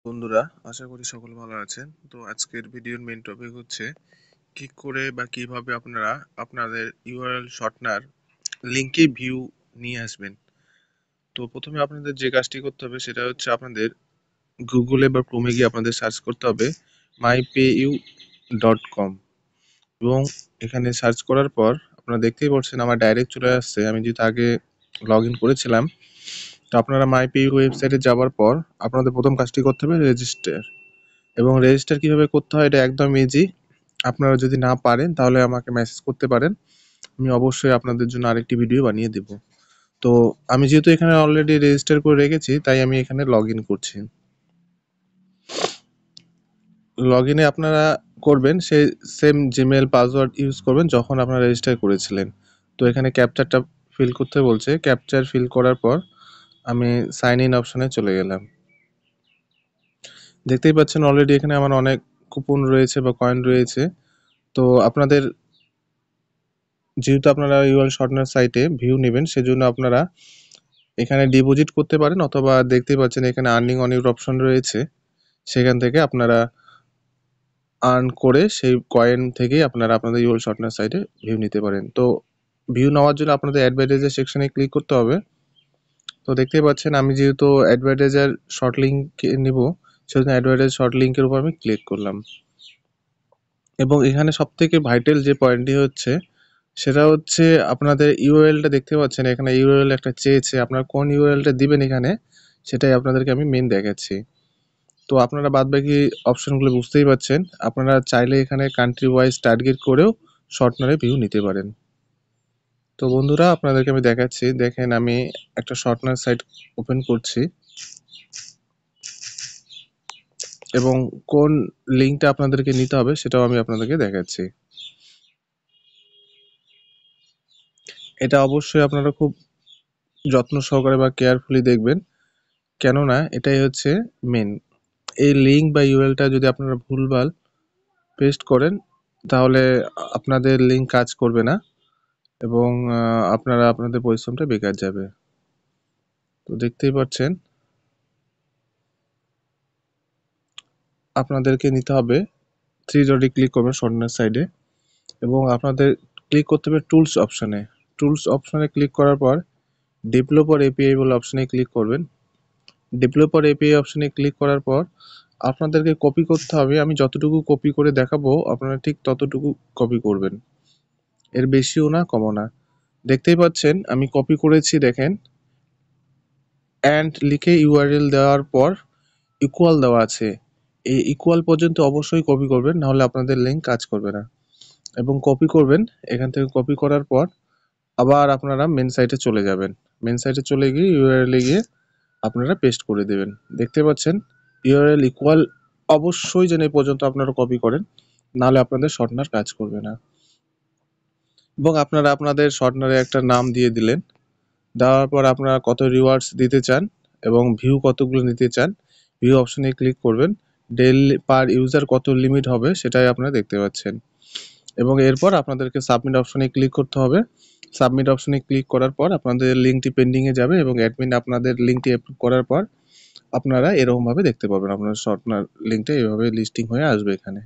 বন্ধুরা, আশা করি সকল ভালো আছেন। তো আজকের ভিডিওর মেইন টপিক হচ্ছে কি করে বা কিভাবে আপনারা আপনাদের ইউআরএল শর্টনার লিংকে ভিউ নিয়ে আসবেন। তো প্রথমে আপনাদের যে কাজটি করতে হবে সেটা হচ্ছে আপনাদের গুগলে বা ক্রোমে গিয়ে আপনাদের সার্চ করতে হবে mypayu.com এবং এখানে সার্চ করার পর আপনারা দেখতেই পাচ্ছেন আমার ডাইরেক্ট চলে আসছে। আমি যেহেতু আগে লগ ইন করেছিলাম, তো আপনারা মাইপেইউ ওয়েবসাইটে যাওয়ার পর আপনাদের প্রথম কাজটি করতে হবে রেজিস্টার। এবং রেজিস্টার কিভাবে করতে হয় এটা একদম ইজি। আপনারা যদি না পারেন তাহলে আমাকে মেসেজ করতে পারেন, আমি অবশ্যই আপনাদের জন্য আরেকটি ভিডিও বানিয়ে দেব। তো আমি যেহেতু এখানে অলরেডি রেজিস্টার করে রেখেছি তাই আমি এখানে লগ ইন করছি। লগ ইনে আপনারা করবেন সেই সেম জিমেল পাসওয়ার্ড ইউজ করবেন যখন আপনারা রেজিস্টার করেছিলেন। তো এখানে ক্যাপচারটা ফিল করতে বলছে, ক্যাপচার ফিল করার পর আমি সাইন ইন অপশনে চলে গেলাম। দেখতেই পাচ্ছেন অলরেডি এখানে আমার অনেক কুপন রয়েছে বা কয়েন রয়েছে। তো আপনাদের যেহেতু আপনারা ইউআরএল শর্টনার সাইটে ভিউ নেবেন সেজন্য আপনারা এখানে ডিপোজিট করতে পারেন, অথবা দেখতেই পাচ্ছেন এখানে আর্নিং অনেক অপশন রয়েছে, সেখান থেকে আপনারা আর্ন করে সেই কয়েন থেকেই আপনারা আপনাদের ইউআরএল শর্টনার সাইটে ভিউ নিতে পারেন। তো ভিউ নেওয়ার জন্য আপনাদের অ্যাডভার্টাইজার সেকশনে ক্লিক করতে হবে। তো দেখতেই পাচ্ছেন আমি যেহেতু অ্যাডভার্টাইজার শর্ট লিঙ্ক নিব সেজন্য অ্যাডভার্টাইজ শর্ট লিঙ্কের উপর আমি ক্লিক করলাম। এবং এখানে সবথেকে ভাইটাল যে পয়েন্টটি হচ্ছে সেটা হচ্ছে আপনাদের ইউআরএলটা দেখতে পাচ্ছেন এখানে ইউআরএল একটা চেয়েছে, আপনারা কোন ইউআরএলটা দিবেন এখানে সেটাই আপনাদেরকে আমি মেন দেখাচ্ছি। তো আপনারা বাদবাকি অপশনগুলো বুঝতেই পাচ্ছেন, আপনারা চাইলে এখানে কান্ট্রি ওয়াইজ টার্গেট করেও শর্টনারে ভিউ নিতে পারেন। তো বন্ধুরা আপনাদেরকে আমি দেখাচ্ছি, দেখেন আমি একটা শর্টনার সাইট ওপেন করছি এবং কোন লিঙ্কটা আপনাদেরকে নিতে হবে সেটাও আমি আপনাদেরকে দেখাচ্ছি। এটা অবশ্যই আপনারা খুব যত্ন সহকারে বা কেয়ারফুলি দেখবেন, কেননা এটাই হচ্ছে মেন। এই লিঙ্ক বা ইউআরএলটা যদি আপনারা ভুলভাল পেস্ট করেন তাহলে আপনাদের লিঙ্ক কাজ করবে না এবং আপনারা আপনাদের পরিশ্রমটা বেকার যাবে। তো দেখতেই পাচ্ছেন আপনাদেরকে নিতে হবে, থ্রি ডটে ক্লিক করবেন শর্টনার সাইডে এবং আপনাদের ক্লিক করতে হবে টুলস অপশানে। টুলস অপশানে ক্লিক করার পর ডেভেলপার এপিআই বলে অপশানে ক্লিক করবেন। ডেভেলপার এপিআই অপশানে ক্লিক করার পর আপনাদেরকে কপি করতে হবে। আমি যতটুকু কপি করে দেখাবো আপনারা ঠিক ততটুকু কপি করবেন, এর বেশিও না কমও না। দেখতেই পাচ্ছেন আমি কপি করেছি, দেখেন অ্যান্ড লিখে ইউআরএল দেওয়ার পর ইকুয়াল দেওয়া আছে, এই ইকুয়াল পর্যন্ত অবশ্যই কপি করবেন, নাহলে আপনাদের লিঙ্ক কাজ করবে না। এবং কপি করবেন, এখান থেকে কপি করার পর আবার আপনারা মেন সাইটে চলে যাবেন। মেন সাইটে চলে গিয়ে ইউআরএলে গিয়ে আপনারা পেস্ট করে দেবেন। দেখতে পাচ্ছেন ইউআরএল ইকুয়াল অবশ্যই যেন এই পর্যন্ত আপনারা কপি করেন, নাহলে আপনাদের শর্টনার কাজ করবে না। এবং আপনারা আপনাদের শর্টনারে একটা নাম দিয়ে দিলেন, দেওয়ার পর আপনারা কত রিওয়ার্ডস দিতে চান এবং ভিউ কতগুলো নিতে চান ভিউ অপশনে ক্লিক করবেন। ডেইলি পার ইউজার কত লিমিট হবে সেটাই আপনারা দেখতে পাচ্ছেন। এবং এরপর আপনাদেরকে সাবমিট অপশনে ক্লিক করতে হবে। সাবমিট অপশনে ক্লিক করার পর আপনাদের লিঙ্কটি পেন্ডিংয়ে যাবে এবং অ্যাডমিন আপনাদের লিঙ্কটি অ্যাপ্রুভ করার পর আপনারা এরকমভাবে দেখতে পাবেন আপনার শর্টনার লিঙ্কটা এভাবে লিস্টিং হয়ে আসবে এখানে।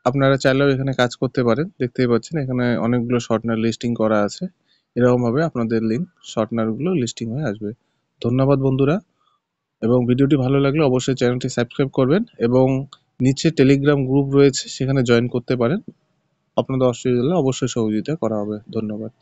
আপনারা চাইলেও এখানে কাজ করতে পারেন, দেখতেই পাচ্ছেন এখানে অনেকগুলো শর্টনার লিস্টিং করা আছে, এরকমভাবে আপনাদের লিঙ্ক শর্টনারগুলো লিস্টিং হয়ে আসবে। ধন্যবাদ বন্ধুরা, এবং ভিডিওটি ভালো লাগলে অবশ্যই চ্যানেলটি সাবস্ক্রাইব করবেন এবং নিচে টেলিগ্রাম গ্রুপ রয়েছে সেখানে জয়েন করতে পারেন। আপনাদের অসুবিধা হলে অবশ্যই সহযোগিতা করা হবে। ধন্যবাদ।